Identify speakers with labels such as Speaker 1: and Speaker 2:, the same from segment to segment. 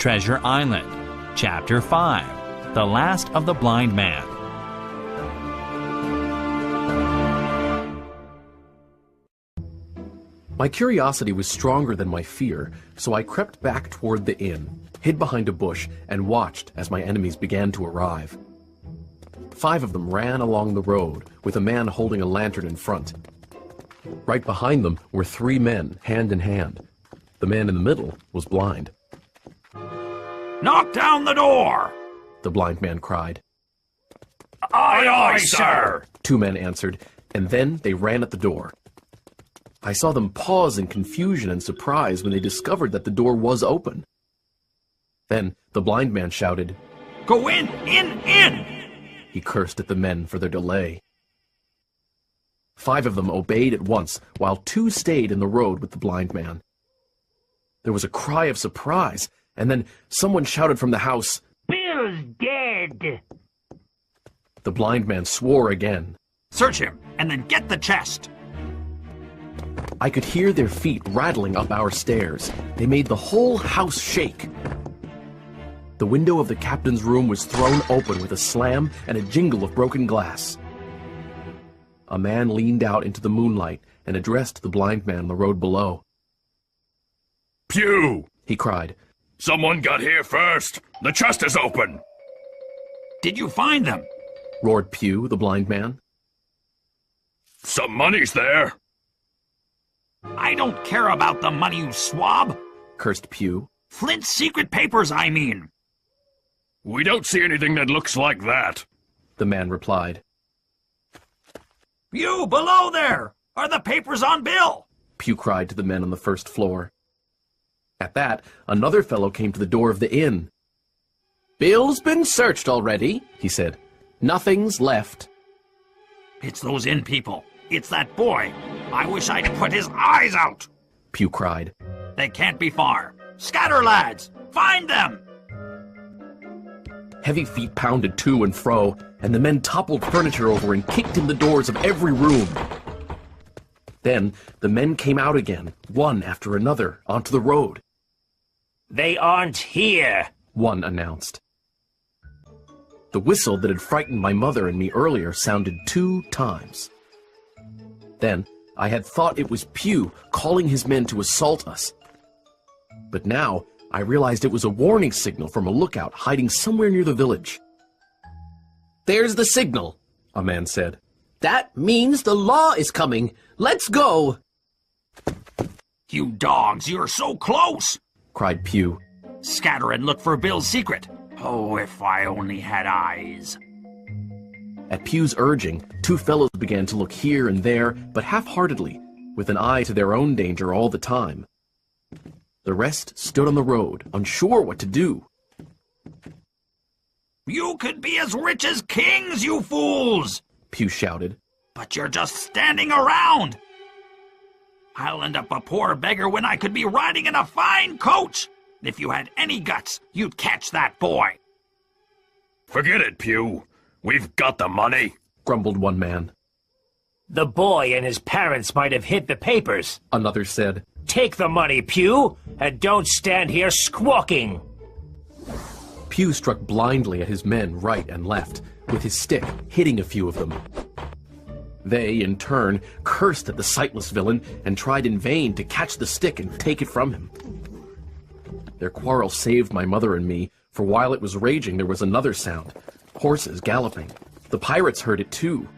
Speaker 1: Treasure Island, Chapter 5, The Last of the Blind Man.
Speaker 2: My curiosity was stronger than my fear, so I crept back toward the inn, hid behind a bush, and watched as my enemies began to arrive. 5 of them ran along the road, with a man holding a lantern in front. Right behind them were 3 men, hand in hand. The man in the middle was blind.
Speaker 3: "Knock down the door!"
Speaker 2: The blind man cried.
Speaker 3: "Aye, aye, sir!"
Speaker 2: 2 men answered, and then they ran at the door. I saw them pause in confusion and surprise when they discovered that the door was open. Then the blind man shouted,
Speaker 3: "Go in, in!"
Speaker 2: He cursed at the men for their delay. 5 of them obeyed at once, while 2 stayed in the road with the blind man. There was a cry of surprise, and then someone shouted from the house,
Speaker 4: "Bill's dead!"
Speaker 2: The blind man swore again.
Speaker 3: "Search him, and then get the chest!"
Speaker 2: I could hear their feet rattling up our stairs. They made the whole house shake. The window of the captain's room was thrown open with a slam and a jingle of broken glass. A man leaned out into the moonlight and addressed the blind man on the road below.
Speaker 5: "Pew!"
Speaker 2: He cried.
Speaker 5: "Someone got here first! The chest is open!"
Speaker 3: "Did you find them?"
Speaker 2: Roared Pew, the blind man.
Speaker 5: "Some money's there!"
Speaker 3: "I don't care about the money, you swab!"
Speaker 2: Cursed Pew.
Speaker 3: "Flint's secret papers, I mean!"
Speaker 5: "We don't see anything that looks like that,"
Speaker 2: The man replied.
Speaker 3: "You, below there! Are the papers on Bill?"
Speaker 2: Pew cried to the men on the first floor. At that, another fellow came to the door of the inn. "Bill's been searched already," he said. "Nothing's left."
Speaker 3: "It's those inn people. It's that boy. I wish I'd put his eyes out!"
Speaker 2: Pew cried.
Speaker 3: "They can't be far. Scatter, lads! Find them!"
Speaker 2: Heavy feet pounded to and fro, and the men toppled furniture over and kicked in the doors of every room. Then the men came out again, one after another, onto the road.
Speaker 4: "They aren't here,"
Speaker 2: one announced. The whistle that had frightened my mother and me earlier sounded 2 times. Then I had thought it was Pew calling his men to assault us. But now I realized it was a warning signal from a lookout hiding somewhere near the village. "There's the signal," a man said. "That means the law is coming. Let's go!"
Speaker 3: "You dogs, you're so close!"
Speaker 2: cried Pew.
Speaker 3: "Scatter and look for Bill's secret. Oh, if I only had eyes."
Speaker 2: At Pew's urging, 2 fellows began to look here and there, but half-heartedly, with an eye to their own danger all the time. The rest stood on the road, unsure what to do.
Speaker 3: "You could be as rich as kings, you fools!"
Speaker 2: Pew shouted.
Speaker 3: "But you're just standing around! I'll end up a poor beggar when I could be riding in a fine coach! If you had any guts, you'd catch that boy!"
Speaker 5: "Forget it, Pew. We've got the money,"
Speaker 2: grumbled one man.
Speaker 4: "The boy and his parents might have hid the papers,"
Speaker 2: another said.
Speaker 4: "Take the money, Pew, and don't stand here squawking."
Speaker 2: Pew struck blindly at his men right and left, with his stick hitting a few of them. They, in turn, cursed at the sightless villain and tried in vain to catch the stick and take it from him. Their quarrel saved my mother and me, for while it was raging there was another sound. Horses galloping. The pirates heard it too.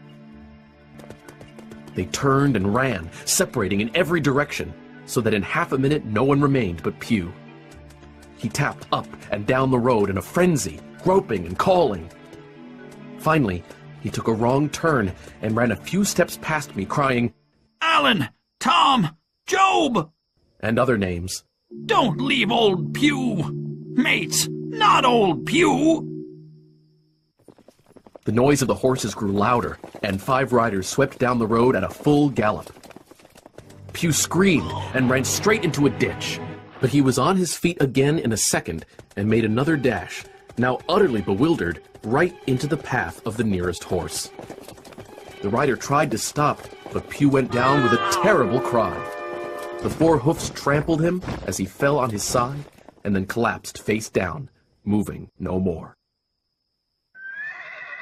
Speaker 2: They turned and ran, separating in every direction, so that in half a minute no one remained but Pew. He tapped up and down the road in a frenzy, groping and calling. Finally, he took a wrong turn and ran a few steps past me, crying,
Speaker 3: "Alan! Tom! Job!"
Speaker 2: and other names.
Speaker 3: "Don't leave old Pew! Mates, not old Pew!"
Speaker 2: The noise of the horses grew louder, and 5 riders swept down the road at a full gallop. Pew screamed and ran straight into a ditch, but he was on his feet again in a second and made another dash, now utterly bewildered, right into the path of the nearest horse. The rider tried to stop, but Pew went down with a terrible cry. The 4 hoofs trampled him as he fell on his side, and then collapsed face down, moving no more.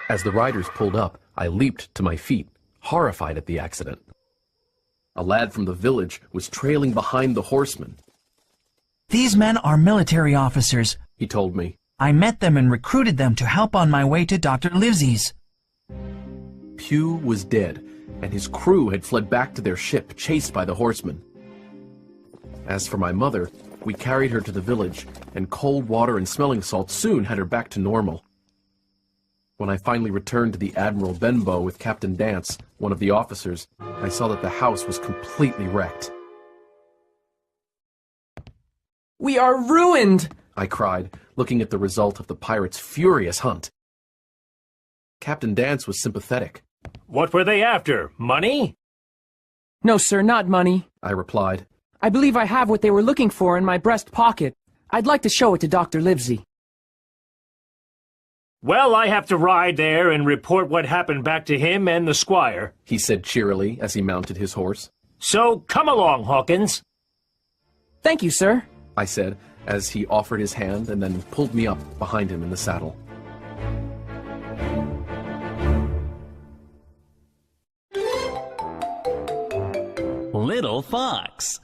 Speaker 2: As the riders pulled up, I leaped to my feet, horrified at the accident. A lad from the village was trailing behind the horseman.
Speaker 6: "These men are military officers,"
Speaker 2: he told me.
Speaker 6: "I met them and recruited them to help on my way to Dr. Livesey's."
Speaker 2: Pew was dead, and his crew had fled back to their ship, chased by the horsemen. As for my mother, we carried her to the village, and cold water and smelling salts soon had her back to normal. When I finally returned to the Admiral Benbow with Captain Dance, one of the officers, I saw that the house was completely wrecked.
Speaker 7: "We are ruined!"
Speaker 2: I cried, looking at the result of the pirates' furious hunt. Captain Dance was sympathetic.
Speaker 4: What were they after? Money?
Speaker 7: "No, sir, not money.
Speaker 2: I replied.
Speaker 7: I believe I have what they were looking for in my breast pocket. I'd like to show it to Dr. Livesey."
Speaker 4: Well, I have to ride there and report what happened back to him and the squire,
Speaker 2: He said cheerily as he mounted his horse.
Speaker 4: So come along, Hawkins.
Speaker 7: "Thank you, sir."
Speaker 2: I said, as he offered his hand and then pulled me up behind him in the saddle.
Speaker 1: Little Fox.